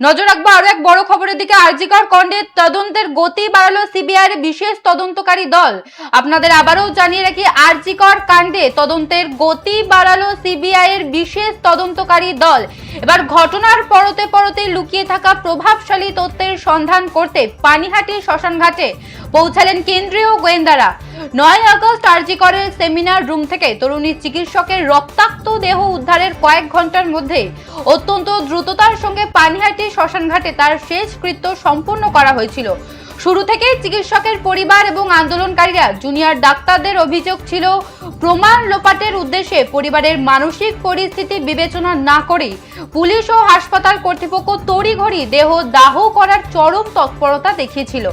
নজর রাখবো আরো এক বড় খবরের দিকে। আরজি কর কাণ্ডের তদন্তের গতি বাড়ালো সিবিআই এর বিশেষ তদন্তকারী দল। আপনাদের আবারও জানিয়ে রাখি, আরজি কর কাণ্ডে তদন্তের গতি বাড়ালো সিবিআই এর বিশেষ তদন্তকারী দল। এবার ঘটনার পরতে পরতে লুকিয়ে থাকা প্রভাবশালী তথ্যের সন্ধান করতে পানিহাটি শ্মশান ঘাটে পৌঁছালেন কেন্দ্রীয় গোয়েন্দারা। 9 আগস্ট আরজি করের সেমিনার রুম থেকে তরুণী চিকিৎসকের রক্তাক্ত দেহ উদ্ধারের কয়েক ঘন্টার মধ্যে অত্যন্ত দ্রুততার সঙ্গে পানিহাটি শ্মশান ঘাটে তার শেষকৃত্য সম্পন্ন করা হয়েছিল। শুরু থেকেই চিকিৎসকের পরিবার এবং আন্দোলনকারীরা জুনিয়র ডাক্তারদের অভিযোগ ছিল প্রমাণ লোপাটের উদ্দেশ্যে পরিবারের মানসিক পরিস্থিতি বিবেচনা না করে পুলিশ ও হাসপাতাল কর্তৃপক্ষ তড়িঘড়ি দেহ দাহ করার চরম তৎপরতা দেখিয়েছিল।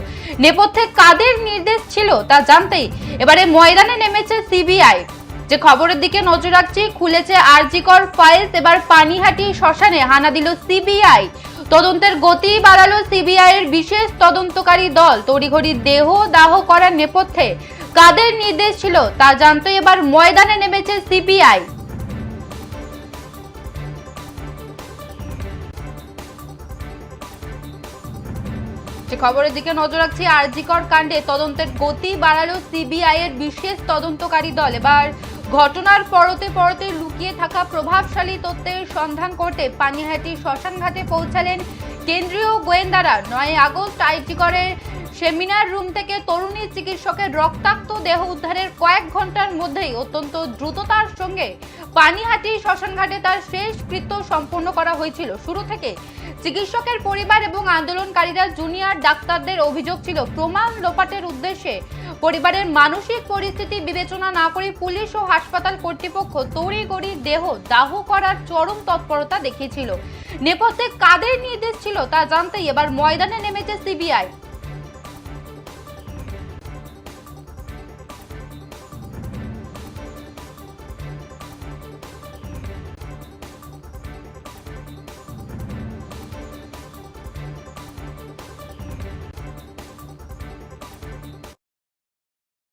নেপথ্যে কাদের নির্দেশ ছিল তা জানতেই এবারে ময়দানে নেমেছে সিবিআই। যে খবরের দিকে নজর রাখছি, খুলেছে আরজি কর ফাইলস। এবার পানিহাটি শ্মশানে হানা দিল সিবিআই। তদন্তের গতি বাড়ালো সিবিআই এর বিশেষ তদন্তকারী দল। তড়িঘড়ি দেহ দাহ করার নেপথ্যে কাদের নির্দেশ ছিল তা জানতে এবার ময়দানে নেমেছে সিবিআই। যে খবরের দিকে নজর রাখছি, আরজি কর কাণ্ডে তদন্তের গতি বাড়ালো সিবিআই এর বিশেষ তদন্তকারী দল। এবার ঘটনার পরতে পরতে লুকিয়ে থাকা প্রভাবশালী তথ্যের সন্ধান করতে পানিহাটি শ্মশান ঘাটে পৌঁছালেন কেন্দ্রীয় গোয়েন্দারা। 9 আগস্ট আরজি করের সেমিনার রুম থেকে তরুণী চিকিৎসকের রক্তাক্ত দেহ উদ্ধারের কয়েক ঘন্টার মধ্যেই অত্যন্ত দ্রুততার সঙ্গে পানিহাটি শ্মশান ঘাটে তার শেষকৃত্য সম্পন্ন করা হয়েছিল। শুরু থেকে চিকিৎসকের পরিবার এবং আন্দোলনকারীরা জুনিয়র ডাক্তারদের অভিযোগ ছিল প্রমাণ লোপাটের উদ্দেশ্যে পরিবারের মানসিক পরিস্থিতি বিবেচনা না করে পুলিশ ও হাসপাতাল কর্তৃপক্ষ তড়িঘড়ি দেহ দাহ করার চরম তৎপরতা দেখিয়েছিল। নেপথ্যে কাদের নির্দেশ ছিল তা জানতেই এবার ময়দানে নেমেছে সিবিআই।